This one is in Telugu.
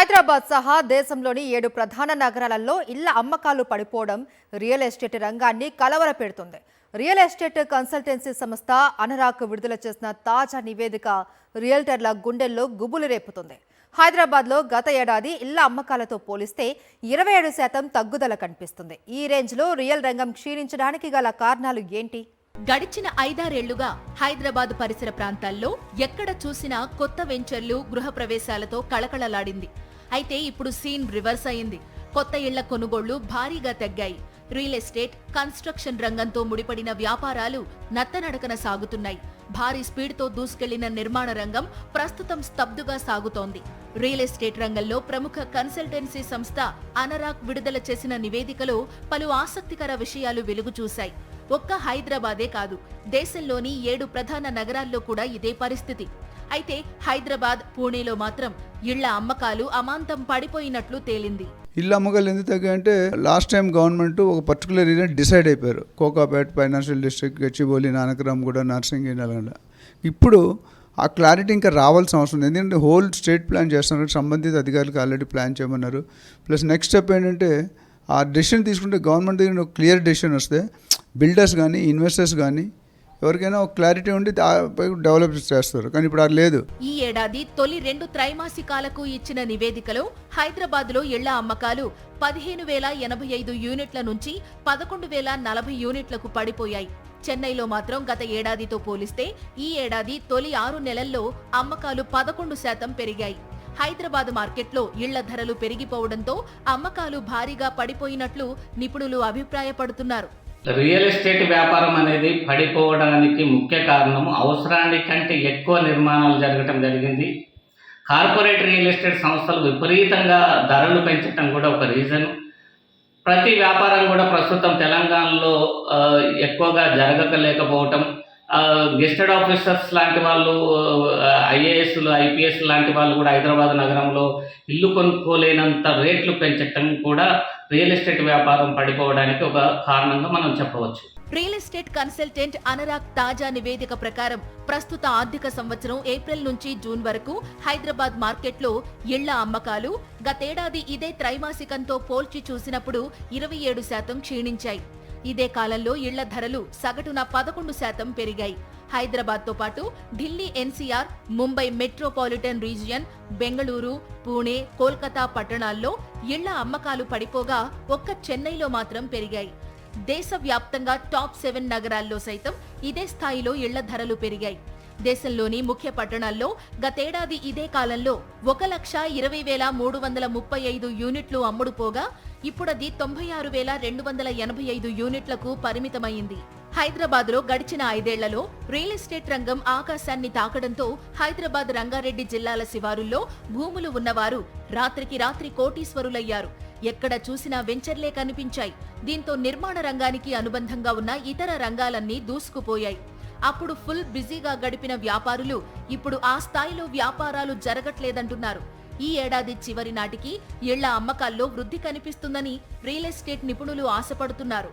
హైదరాబాద్ సహా దేశంలోని 7 ప్రధాన నగరాలలో ఇళ్ల అమ్మకాలు పడిపోవడం రియల్ ఎస్టేట్ రంగాన్ని కలవరపెడుతుంది. రియల్ ఎస్టేట్ కన్సల్టెన్సీ సంస్థ అనరాక్ విడుదల చేసిన తాజా నివేదిక రియల్టర్ల గుండెల్లో గుబులు రేపుతుంది. హైదరాబాద్లో గత ఏడాది ఇళ్ల అమ్మకాలతో పోలిస్తే 27% తగ్గుదల కనిపిస్తుంది. ఈ రేంజ్లో రియల్ రంగం క్షీణించడానికి గల కారణాలు ఏంటి? గడిచిన 5-6 ఏళ్లుగా హైదరాబాద్ పరిసర ప్రాంతాల్లో ఎక్కడ చూసినా కొత్త వెంచర్లు, గృహ ప్రవేశాలతో కళకళలాడింది. అయితే ఇప్పుడు సీన్ రివర్స్ అయింది. కొత్త ఇళ్ల కొనుగోళ్లు భారీగా తగ్గాయి. రియల్ ఎస్టేట్, కన్స్ట్రక్షన్ రంగంతో ముడిపడిన వ్యాపారాలు నత్తనడకన సాగుతున్నాయి. భారీ స్పీడ్తో దూసుకెళ్లిన నిర్మాణ రంగం ప్రస్తుతం స్తబ్దుగా సాగుతోంది. రియల్ ఎస్టేట్ రంగంలో ప్రముఖ కన్సల్టెన్సీ సంస్థ అనరాక్ విడుదల చేసిన నివేదికలో పలు ఆసక్తికర విషయాలు వెలుగు చూశాయి. ఒక్క హైదరాబాదే కాదు, దేశంలోని 7 ప్రధాన నగరాల్లో కూడా ఇదే పరిస్థితి. అయితే హైదరాబాద్, పూణేలో మాత్రం ఇళ్ల అమ్మకాలు అమాంతం పడిపోయినట్లు తేలింది. ఇళ్ళ అమ్మకాలు ఎందుకు తగ్గాయంటే లాస్ట్ టైం గవర్నమెంట్ ఒక పర్టికులర్ ఏరియా డిసైడ్ అయిపోయారు. Kokapet, financial district, Gachibowli, Nanakramguda, nursing, Nalgonda. ఇప్పుడు ఆ క్లారిటీ ఇంకా రావాల్సిన అవసరం ఉంది. ఎందుకంటే హోల్ స్టేట్ ప్లాన్ చేస్తున్నారు, సంబంధిత అధికారులకు ఆల్రెడీ ప్లాన్ చేయమన్నారు. ప్లస్ నెక్స్ట్ స్టెప్ ఏంటంటే ఆ డెసిషన్ తీసుకుంటే గవర్నమెంట్ దగ్గర ఒక క్లియర్ డెసిషన్ వస్తే బిల్డర్స్ కానీ, ఇన్వెస్టర్స్ కానీ ఎవరికైనా ఒక క్లారిటీ ఉండి డెవలప్ చేస్తారు. కానీ ఇప్పుడు అది లేదు. ఈ ఏడాది తొలి 2 త్రైమాసికాలకు ఇచ్చిన నివేదికలో హైదరాబాద్లో ఇళ్ల అమ్మకాలు 15,085 యూనిట్ల నుంచి 11,040 యూనిట్లకు పడిపోయాయి. చెన్నైలో మాత్రం గత ఏడాదితో పోలిస్తే ఈ ఏడాది తొలి 6 నెలల్లో అమ్మకాలు 11% పెరిగాయి. హైదరాబాద్ మార్కెట్లో ఇళ్ల ధరలు పెరిగిపోవడంతో అమ్మకాలు భారీగా పడిపోయినట్లు నిపుణులు అభిప్రాయపడుతున్నారు. రియల్ ఎస్టేట్ వ్యాపారం అనేది పడిపోవడానికి ముఖ్య కారణం అవసరానికంటే ఎక్కువ నిర్మాణాలు జరగటం జరిగింది. కార్పొరేట్ రియల్ ఎస్టేట్ సంస్థలు విపరీతంగా ధరలు పెంచడం కూడా ఒక రీజన్. ప్రతి వ్యాపారం కూడా ప్రస్తుతం తెలంగాణలో ఎక్కువగా జరగలేకపోవటం, గెస్టెడ్ ఆఫీసర్స్ లాంటి వాళ్ళు, ఐఏఎస్లు, ఐపీఎస్ లాంటి వాళ్ళు కూడా హైదరాబాద్ నగరంలో ఇల్లు కొనుక్కోలేనంత రేట్లు పెంచటం కూడా రియల్ ఎస్టేట్ వ్యాపారం పడిపోవడానికి ఒక కారణంగా మనం చెప్పవచ్చు. రియల్ ఎస్టేట్ కన్సల్టెంట్ అనరాక్ తాజా నివేదిక ప్రకారం ప్రస్తుత ఆర్థిక సంవత్సరం ఏప్రిల్ నుంచి జూన్ వరకు హైదరాబాద్ మార్కెట్లో ఇళ్ల అమ్మకాలు గతేడాది ఇదే త్రైమాసికంతో పోల్చి చూసినప్పుడు 27% క్షీణించాయి. ఇదే కాలంలో ఇళ్ల ధరలు సగటున 11% పెరిగాయి. హైదరాబాద్తో పాటు Delhi NCR, Mumbai metropolitan region, Bengaluru, Pune, Kolkata పట్టణాల్లో ఇళ్ల అమ్మకాలు పడిపోగా ఒక్క చెన్నైలో మాత్రం పెరిగాయి. దేశవ్యాప్తంగా టాప్ 7 నగరాల్లో సైతం ఇదే స్థాయిలో ఇళ్ల ధరలు పెరిగాయి. దేశంలోని ముఖ్య పట్టణాల్లో గతేడాది ఇదే కాలంలో 1,20,335 యూనిట్లు అమ్ముడుపోగా ఇప్పుడది 96,285 యూనిట్లకు పరిమితమైంది. హైదరాబాద్లో గడిచిన 5 ఏళ్లలో రియల్ ఎస్టేట్ రంగం ఆకాశాన్ని తాకడంతో హైదరాబాద్, రంగారెడ్డి జిల్లాల శివారుల్లో భూములు ఉన్నవారు రాత్రికి రాత్రి కోటీశ్వరులయ్యారు. ఎక్కడ చూసినా వెంచర్లే కనిపించాయి. దీంతో నిర్మాణ రంగానికి అనుబంధంగా ఉన్న ఇతర రంగాలన్నీ దూసుకుపోయాయి. అప్పుడు ఫుల్ బిజీగా గడిపిన వ్యాపారులు ఇప్పుడు ఆ స్థాయిలో వ్యాపారాలు జరగట్లేదంటున్నారు. ఈ ఏడాది చివరి నాటికి ఇళ్ల అమ్మకాల్లో వృద్ధి కనిపిస్తుందని రియల్ ఎస్టేట్ నిపుణులు ఆశపడుతున్నారు.